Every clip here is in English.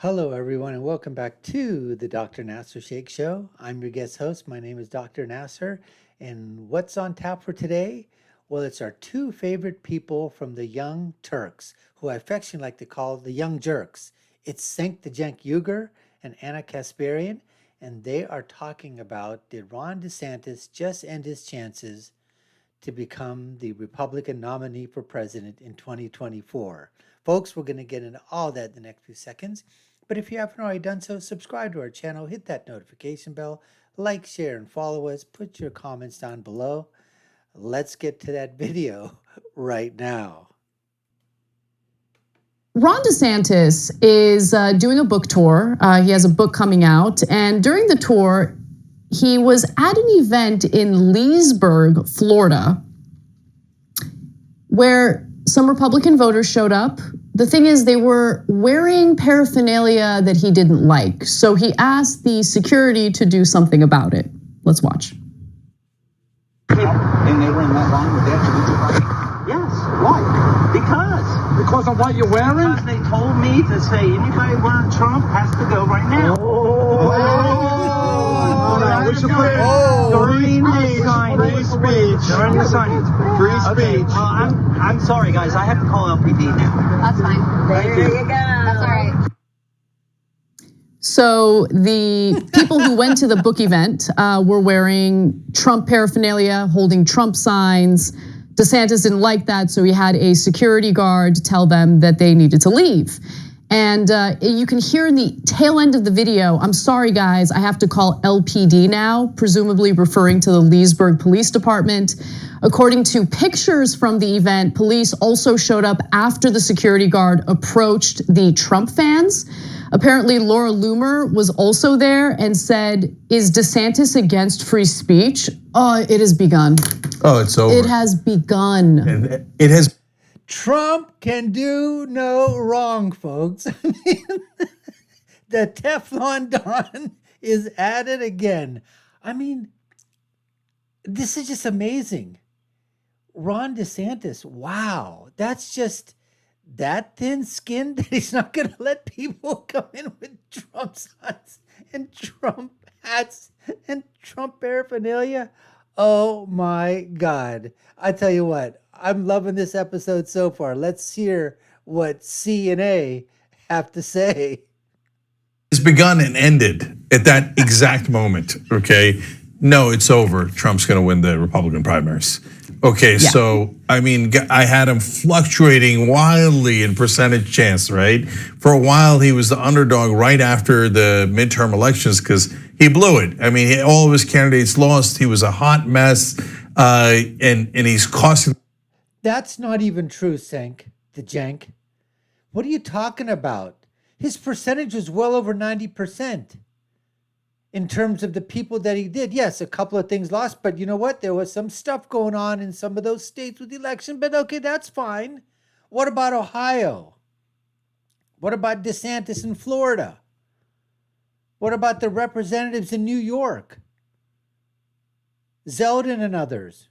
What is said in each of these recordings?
Hello, everyone, and welcome back to the Dr. Nasir Shaikh Show. I'm your guest host. My name is Dr. Nasir, and what's on tap for today? Well, it's our two favorite people from the Young Turks, who I affectionately like to call the Young Jerks. It's Cenk the Cenk Uyghur and Anna Kasparian, and they are talking about, did Ron DeSantis just end his chances to become the Republican nominee for president in 2024? Folks, we're going to get into all that in the next few seconds. But if you haven't already done so, subscribe to our channel, hit that notification bell, like, share, and follow us. Put your comments down below. Let's get to that video right now. Ron DeSantis is doing a book tour. He has a book coming out. And during the tour, he was at an event in Leesburg, Florida, where some Republican voters showed up. The thing is, they were wearing paraphernalia that he didn't like. So he asked the security to do something about it. Let's watch. And they were in that line with that? Yes. Why? Because of what you're wearing? Because they told me to say anybody wearing Trump has to go right now. We should put During the signing. free speech. During the signing. Free speech. I'm sorry, guys. I have to call LPD now. That's fine. Thank There you. you go. That's all right. So the people who went to the book event were wearing Trump paraphernalia, holding Trump signs. DeSantis didn't like that, so he had a security guard tell them that they needed to leave. And you can hear in the tail end of the video, I'm sorry guys, I have to call LPD now, presumably referring to the Leesburg Police Department. According to pictures from the event, police also showed up after the security guard approached the Trump fans. Apparently, Laura Loomer was also there and said, is DeSantis against free speech? Oh, it has begun. Oh, it's over. It has begun. It has. Trump can do no wrong, folks. The Teflon Don is at it again. I mean, this is just amazing. Ron DeSantis, wow, that's just that thin skin that he's not going to let people come in with Trump signs and Trump hats and Trump paraphernalia. Oh my God. I tell you what, I'm loving this episode so far. Let's hear what C and A have to say. It's begun and ended at that exact moment, okay? No, it's over. Trump's gonna win the Republican primaries. Okay, yeah. So, I mean, I had him fluctuating wildly in percentage chance, right? For a while, he was the underdog right after the midterm elections because he blew it. I mean, all of his candidates lost. He was a hot mess, and he's costing. That's not even true, Cenk the Cenk. What are you talking about? His percentage was well over 90%. In terms of the people that he did. Yes, a couple of things lost, but you know what? There was some stuff going on in some of those states with the election, but okay, that's fine. What about Ohio? What about DeSantis in Florida? What about the representatives in New York? Zeldin and others.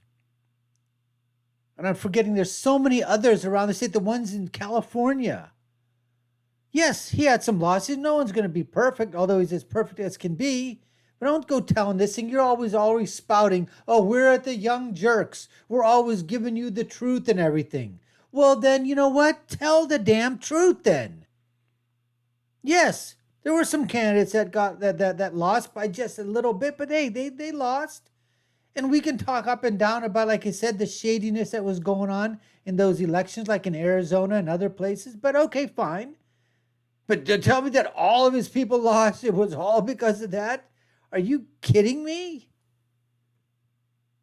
And I'm forgetting there's so many others around the state, the ones in California. Yes, he had some losses. No one's going to be perfect, although he's as perfect as can be. But don't go telling this thing. You're always spouting, oh, we're at the Young Jerks. We're always giving you the truth and everything. Well, then, you know what? Tell the damn truth then. Yes, there were some candidates that got that lost by just a little bit, but hey, they lost. And we can talk up and down about, like I said, the shadiness that was going on in those elections, like in Arizona and other places. But okay, fine. But to tell me that all of his people lost, it was all because of that? Are you kidding me?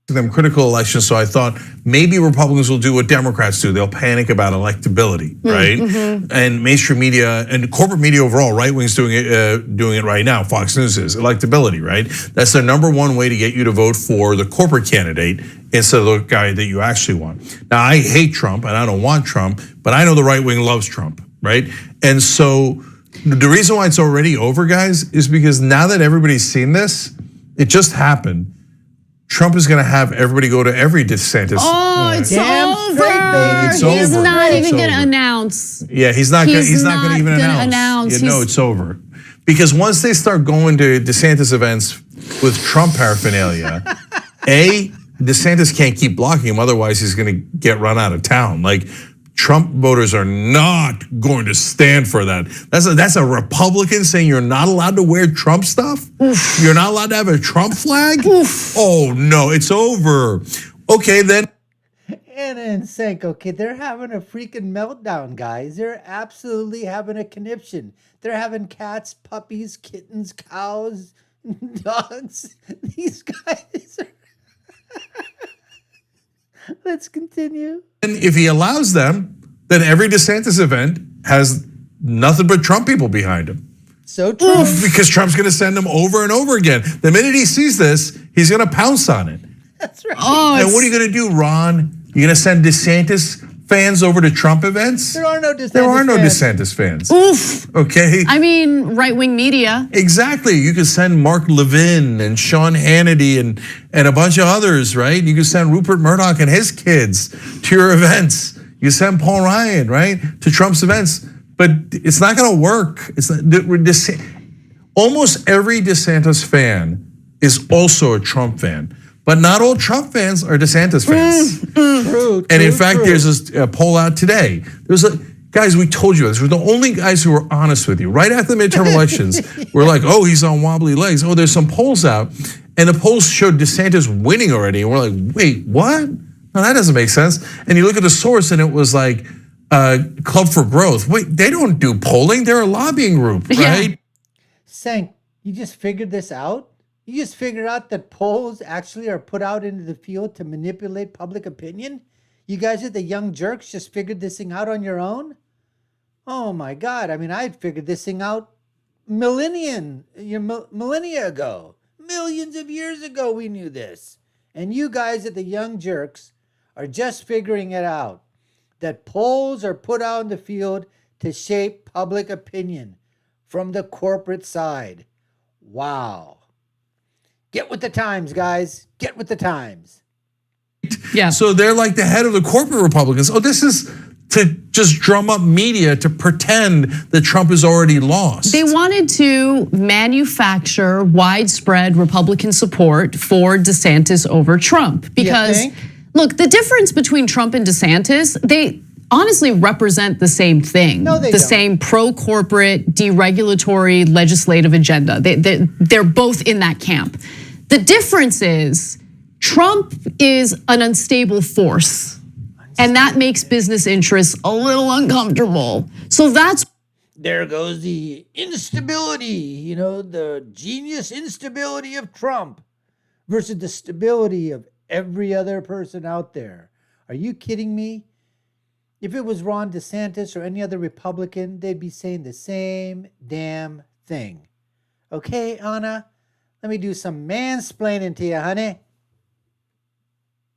Them critical elections, so I thought maybe Republicans will do what Democrats do. They'll panic about electability, right? Mm-hmm. And mainstream media and corporate media overall, right wing's doing it right now. Fox News is electability, right? That's the number one way to get you to vote for the corporate candidate instead of the guy that you actually want. Now, I hate Trump and I don't want Trump, but I know the right wing loves Trump, right? And so the reason why it's already over, guys, is because now that everybody's seen this, it just happened. Trump is going to have everybody go to every DeSantis. Oh, it's Damn over. straight, baby. It's He's over. not It's even going to over. announce. Yeah, he's not going to even gonna announce. announce. It's over. Because once they start going to DeSantis events with Trump paraphernalia, DeSantis can't keep blocking him, otherwise he's going to get run out of town. Like, Trump voters are not going to stand for that. That's a Republican saying you're not allowed to wear Trump stuff? Oof. You're not allowed to have a Trump flag? Oof. Oh no, it's over. Okay, then. Anna and Senk, okay, they're having a freaking meltdown, guys. They're absolutely having a conniption. They're having cats, puppies, kittens, cows, dogs. These guys are... Let's continue. And if he allows them, then every DeSantis event has nothing but Trump people behind him. So true. Because Trump's going to send them over and over again. The minute he sees this, he's going to pounce on it. That's right. Oh, And what are you going to do, Ron? You're going to send DeSantis fans over to Trump events? There are no DeSantis There are no fans. DeSantis fans. oof. Okay? I mean, right-wing media. Exactly. You could send Mark Levin and Sean Hannity and a bunch of others, right? You could send Rupert Murdoch and his kids to your events. You send Paul Ryan, right, to Trump's events. But it's not going to work. It's not, almost every DeSantis fan is also a Trump fan. But not all Trump fans are DeSantis fans. True, And in fact, there's this poll out today. Guys, we told you this. We're the only guys who were honest with you. Right after the midterm elections, we're like, oh, he's on wobbly legs. Oh, there's some polls out. And the polls showed DeSantis winning already. And we're like, wait, what? No, that doesn't make sense. And you look at the source and it was like Club for Growth. Wait, they don't do polling. They're a lobbying group, right? Yeah. Senk, you just figured this out? You just figured out that polls actually are put out into the field to manipulate public opinion? You guys are the young jerks just figured this thing out on your own? Oh my God. I mean, I figured this thing out millennia ago. Millions of years ago we knew this. And you guys are the young jerks are just figuring it out. That polls are put out in the field to shape public opinion from the corporate side. Wow. Get with the times, guys. Get with the times. Yeah. So they're like the head of the corporate Republicans. Oh, this is to just drum up media to pretend that Trump is already lost. They wanted to manufacture widespread Republican support for DeSantis over Trump. Because, look, the difference between Trump and DeSantis, they honestly represent the same thing. No, they don't. Same pro-corporate, deregulatory legislative agenda. They're both in that camp. The difference is Trump is an unstable force. And that makes business interests a little uncomfortable. So that's. There goes the instability, the genius instability of Trump versus the stability of every other person out there. Are you kidding me? If it was Ron DeSantis or any other Republican, they'd be saying the same damn thing. Okay, Anna? Let me do some mansplaining to you, honey.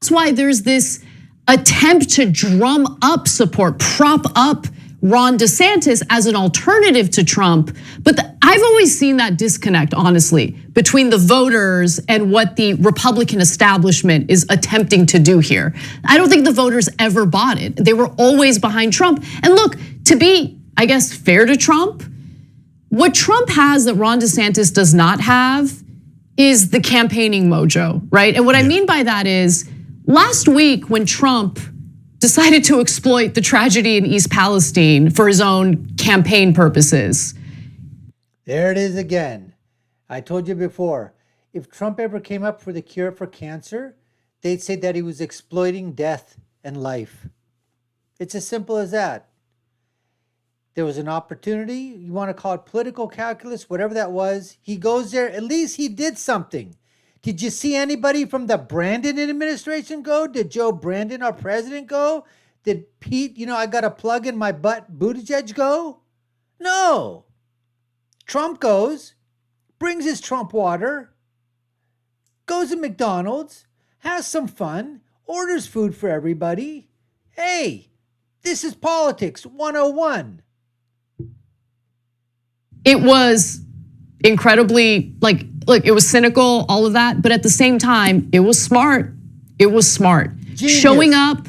That's why there's this attempt to drum up support, prop up Ron DeSantis as an alternative to Trump. But I've always seen that disconnect, honestly, between the voters and what the Republican establishment is attempting to do here. I don't think the voters ever bought it. They were always behind Trump. And look, to be, I guess, fair to Trump, what Trump has that Ron DeSantis does not have is the campaigning mojo, right? And what I mean by that is, last week when Trump decided to exploit the tragedy in East Palestine for his own campaign purposes. There it is again. I told you before, if Trump ever came up for the cure for cancer, they'd say that he was exploiting death and life. It's as simple as that. There was an opportunity, you want to call it political calculus, whatever that was. He goes there, at least he did something. Did you see anybody from the Brandon administration go? Did Joe Brandon, our president, go? Did Pete, I got a plug in my butt, Buttigieg go? No. Trump goes, brings his Trump water, goes to McDonald's, has some fun, orders food for everybody. Hey, this is politics 101. It was incredibly, look, it was cynical, all of that, but at the same time, it was smart. It was smart. Genius. Showing up,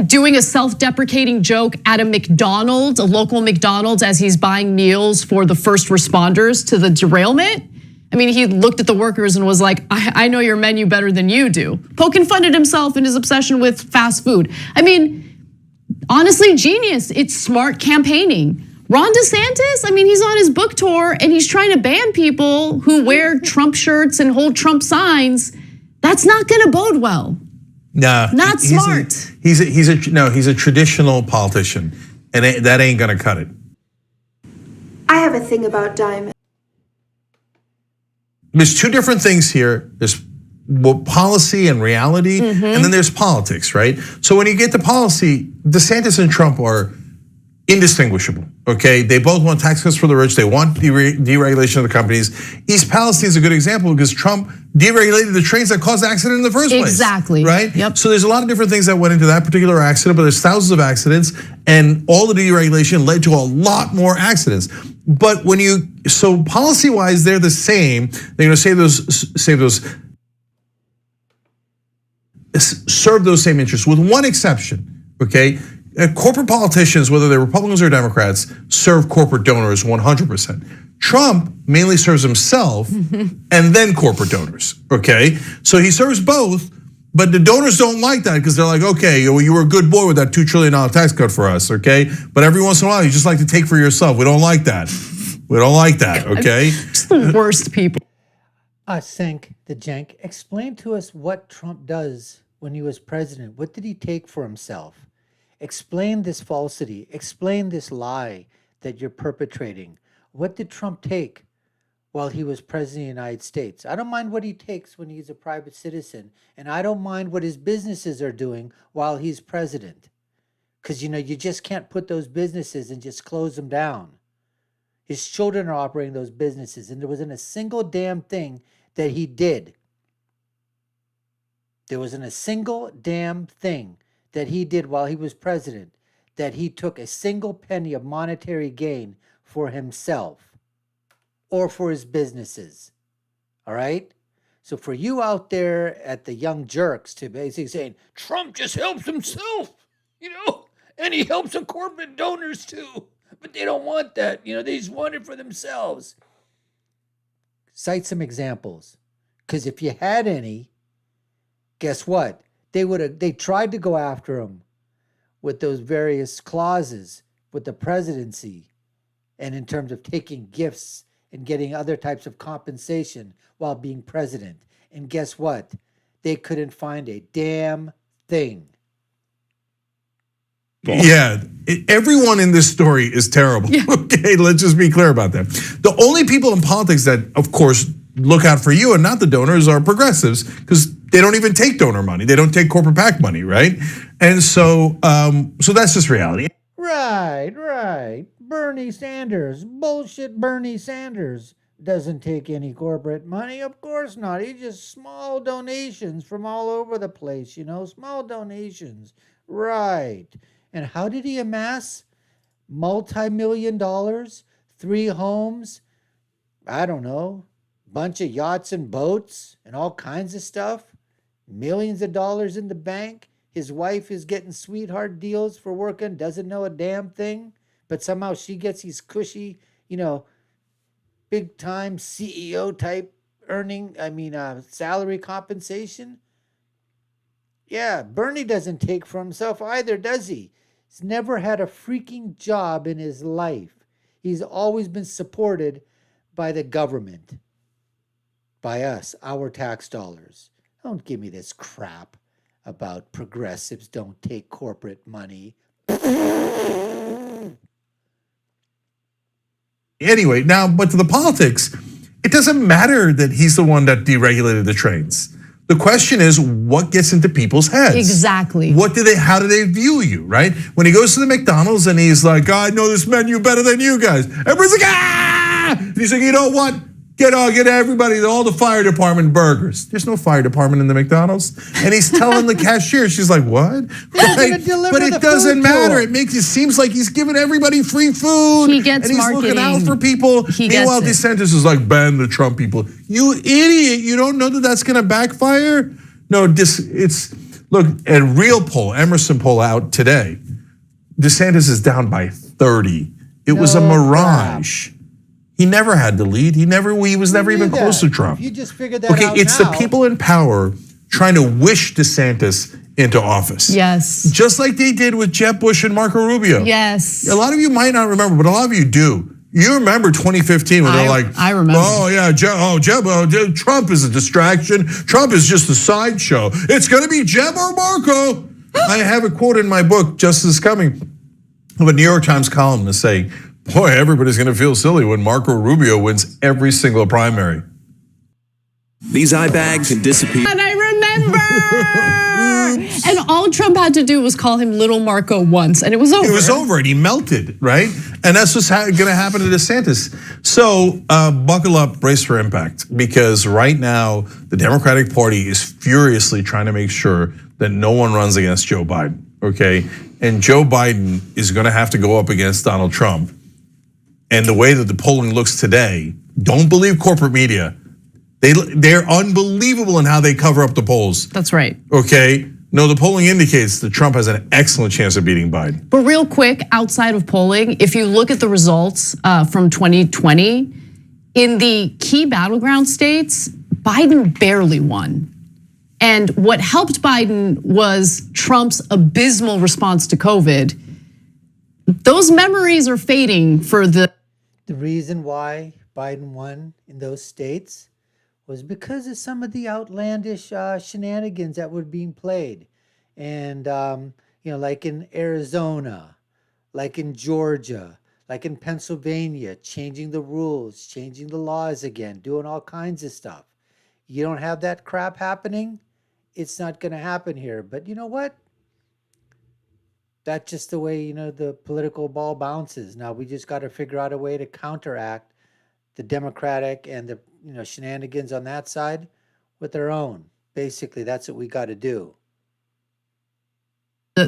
doing a self-deprecating joke at a McDonald's, a local McDonald's, as he's buying meals for the first responders to the derailment. I mean, he looked at the workers and was like, I know your menu better than you do. Poking fun at himself and his obsession with fast food. I mean, honestly, genius. It's smart campaigning. Ron DeSantis, I mean, he's on his book tour and he's trying to ban people who wear Trump shirts and hold Trump signs. That's not gonna bode well. Nah, not smart. He's a traditional politician, and that ain't gonna cut it. I have a thing about diamonds. There's two different things here. There's policy and reality, and then there's politics, right? So when you get to policy, DeSantis and Trump are indistinguishable, okay? They both want tax cuts for the rich. They want deregulation of the companies. East Palestine is a good example because Trump deregulated the trains that caused the accident in the first place. Exactly. Right? Yep. So there's a lot of different things that went into that particular accident, but there's thousands of accidents, and all the deregulation led to a lot more accidents. But so policy-wise, they're the same. They're gonna serve those same interests, with one exception, okay? Corporate politicians, whether they're Republicans or Democrats, serve corporate donors 100%. Trump mainly serves himself and then corporate donors, okay? So he serves both, but the donors don't like that because they're like, okay, you were a good boy with that $2 trillion tax cut for us, okay? But every once in a while, you just like to take for yourself. We don't like that. We don't like that, okay? Just the worst people. Senk the Jank, explain to us what Trump does when he was president. What did he take for himself? Explain this falsity. Explain this lie that you're perpetrating. What did Trump take while he was president of the United States? I don't mind what he takes when he's a private citizen, and I don't mind what his businesses are doing while he's president. Because, you just can't put those businesses and just close them down. His children are operating those businesses, and there wasn't a single damn thing that he did. There wasn't a single damn thing that he did while he was president that he took a single penny of monetary gain for himself or for his businesses. All right? So for you out there at the young jerks to basically saying, Trump just helps himself, and he helps the corporate donors too, but they don't want that. They just want it for themselves. Cite some examples. Because if you had any, guess what? They tried to go after him with those various clauses with the presidency and in terms of taking gifts and getting other types of compensation while being president. And guess what? They couldn't find a damn thing. Yeah, everyone in this story is terrible. Yeah. Okay, let's just be clear about that. The only people in politics that, of course, look out for you and not the donors are progressives, because they don't even take donor money. They don't take corporate PAC money, right? And so that's just reality. Right. Bernie Sanders, bullshit Bernie Sanders doesn't take any corporate money. Of course not. He just small donations from all over the place, small donations. Right. And how did he amass multi-million dollars, 3 homes, I don't know, bunch of yachts and boats and all kinds of stuff, millions of dollars in the bank. His wife is getting sweetheart deals for working, doesn't know a damn thing, but somehow she gets these cushy, big time CEO type salary compensation. Yeah, Bernie doesn't take for himself either, does he? He's never had a freaking job in his life. He's always been supported by the government. By us, our tax dollars. Don't give me this crap about progressives don't take corporate money. Anyway, now, but to the politics, it doesn't matter that he's the one that deregulated the trains. The question is, what gets into people's heads? Exactly. How do they view you, right? When he goes to the McDonald's and he's like, I know this menu better than you guys. Everybody's like, ah! And he's like, you know what? Get everybody, all the fire department burgers. There's no fire department in the McDonald's. And he's telling the cashier, she's like, what? Right? But it doesn't matter. It seems like he's giving everybody free food. He gets and he's marketing. looking out for people. Meanwhile, DeSantis is like, ban the Trump people. You idiot, you don't know that that's gonna backfire? No, Look, a real poll, Emerson poll out today. DeSantis is down by 30. It was a mirage. He never had the lead. He was never even close to Trump. If you just figured that Okay, out it's now, the people in power trying to wish DeSantis into office. Yes. Just like they did with Jeb Bush and Marco Rubio. Yes. A lot of you might not remember, but a lot of you do. You remember 2015 when they're like, I remember. Oh yeah, Jeb, Trump is a distraction. Trump is just a sideshow. It's gonna be Jeb or Marco. I have a quote in my book, Justice is Coming, of a New York Times columnist saying, boy, everybody's gonna feel silly when Marco Rubio wins every single primary. These eye bags can disappear. And I remember. And all Trump had to do was call him Little Marco once, and it was over. It was over, and he melted, right? And that's what's going to happen to DeSantis. So buckle up, brace for impact, because right now the Democratic Party is furiously trying to make sure that no one runs against Joe Biden, okay? And Joe Biden is going to have to go up against Donald Trump. And the way that the polling looks today, don't believe corporate media. They're unbelievable in how they cover up the polls. That's right. Okay. No, the polling indicates that Trump has an excellent chance of beating Biden. But real quick, outside of polling, if you look at the results from 2020, in the key battleground states, Biden barely won. And what helped Biden was Trump's abysmal response to COVID. Those memories are fading for the reason why Biden won in those states was because of some of the outlandish shenanigans that were being played. And, like in Arizona, like in Georgia, like in Pennsylvania, changing the rules, changing the laws again, doing all kinds of stuff. You don't have that crap happening, it's not going to happen here. But you know what? That's just the way, the political ball bounces. Now we just got to figure out a way to counteract the Democratic and the shenanigans on that side with their own. Basically, that's what we got to do.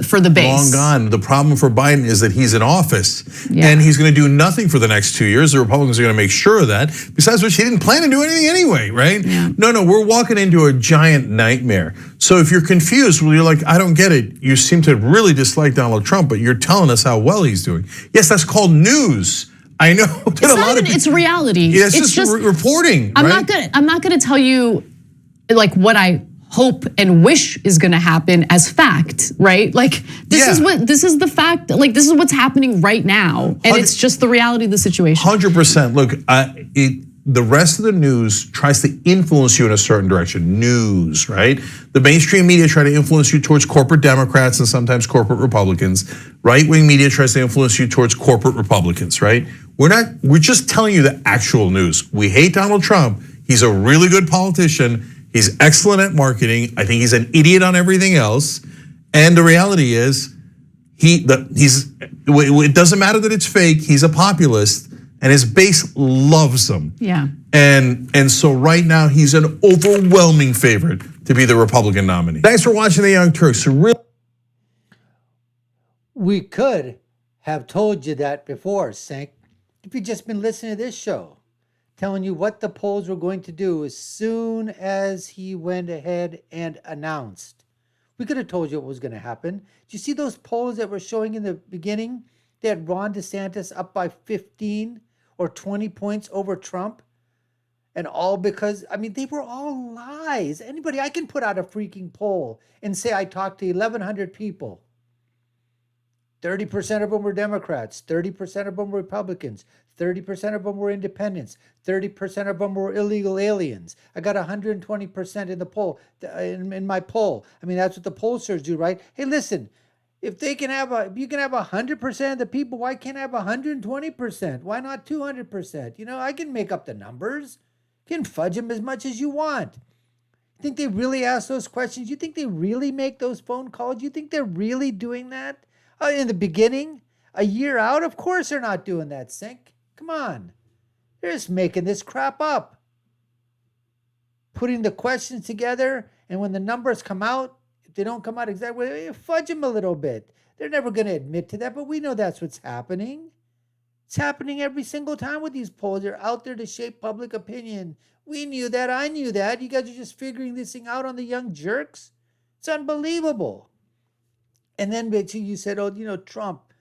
For the base. Long gone. The problem for Biden is that he's in office and he's going to do nothing for the next 2 years. The Republicans are going to make sure of that. Besides which, he didn't plan to do anything anyway, right? Yeah. No, we're walking into a giant nightmare. So if you're confused, well, you're like, I don't get it. You seem to really dislike Donald Trump, but you're telling us how well he's doing. Yes, that's called news. I know. It's reality. Yeah, it's just reporting. I'm not gonna tell you like what I hope and wish is gonna happen as fact, right? Like this is the fact, like this is what's happening right now. And it's just the reality of the situation. 100%. Look, the rest of the news tries to influence you in a certain direction. News, right? The mainstream media try to influence you towards corporate Democrats and sometimes corporate Republicans. Right-wing media tries to influence you towards corporate Republicans, right? We're just telling you the actual news. We hate Donald Trump. He's a really good politician. He's excellent at marketing. I think he's an idiot on everything else. And the reality is, it doesn't matter that it's fake. He's a populist, and his base loves him. Yeah. And so right now he's an overwhelming favorite to be the Republican nominee. Thanks for watching the Young Turks. We could have told you that before, Sink, if you'd just been listening to this show, telling you what the polls were going to do as soon as he went ahead and announced. We could have told you what was going to happen. Did you see those polls that were showing in the beginning? They had Ron DeSantis up by 15 or 20 points over Trump. And all because, they were all lies. I can put out a freaking poll and say I talked to 1,100 people. 30% of them were Democrats, 30% of them were Republicans, 30% of them were independents, 30% of them were illegal aliens. I got 120% in the poll, in my poll. That's what the pollsters do, right? Hey, listen, if you can have 100% of the people, why can't I have 120%? Why not 200%? I can make up the numbers. You can fudge them as much as you want. You think they really ask those questions? You think they really make those phone calls? You think they're really doing that? In the beginning, a year out, of course they're not doing that, Sink. Come on. They're just making this crap up. Putting the questions together, and when the numbers come out, if they don't come out exactly, fudge them a little bit. They're never going to admit to that, but we know that's what's happening. It's happening every single time with these polls. They're out there to shape public opinion. We knew that. I knew that. You guys are just figuring this thing out on the young jerks. It's unbelievable. And then you said, oh, Trump.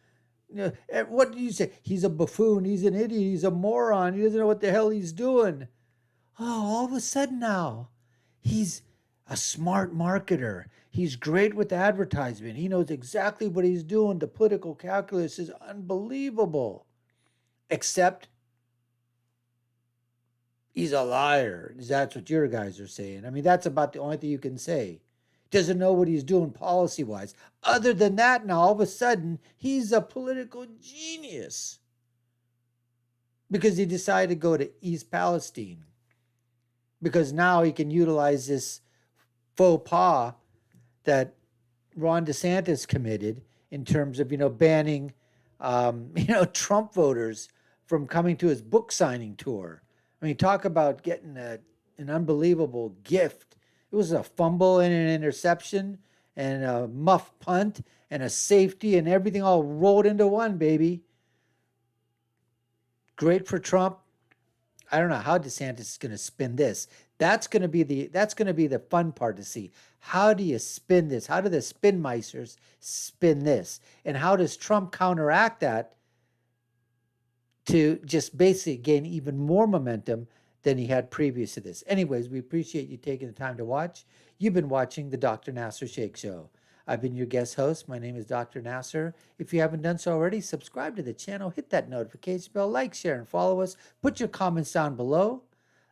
What did you say? He's a buffoon. He's an idiot. He's a moron. He doesn't know what the hell he's doing. Oh, all of a sudden now, he's a smart marketer. He's great with advertisement. He knows exactly what he's doing. The political calculus is unbelievable. Except he's a liar. That's what your guys are saying. I mean, that's about the only thing you can say. Doesn't know what he's doing policy-wise. Other than that, now all of a sudden, he's a political genius. Because he decided to go to East Palestine. Because now he can utilize this faux pas that Ron DeSantis committed in terms of, banning, Trump voters from coming to his book signing tour. I mean, talk about getting an unbelievable gift. It was a fumble and an interception and a muff punt and a safety and everything all rolled into one, baby. Great for Trump. I don't know how DeSantis is going to spin this. That's going to be the fun part to see. How do you spin this? How do the spin meisters spin this? And how does Trump counteract that to just basically gain even more momentum than he had previous to this? Anyways, we appreciate you taking the time to watch. You've been watching the Dr. Nasir Shaikh Show. I've been your guest host. My name is Dr. Nasir. If you haven't done so already, subscribe to the channel, hit that notification bell, like, share, and follow us. Put your comments down below.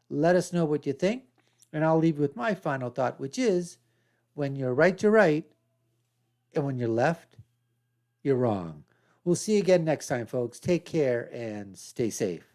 Let us know what you think. And I'll leave you with my final thought, which is, when you're right, you're right. And when you're left, you're wrong. We'll see you again next time, folks. Take care and stay safe.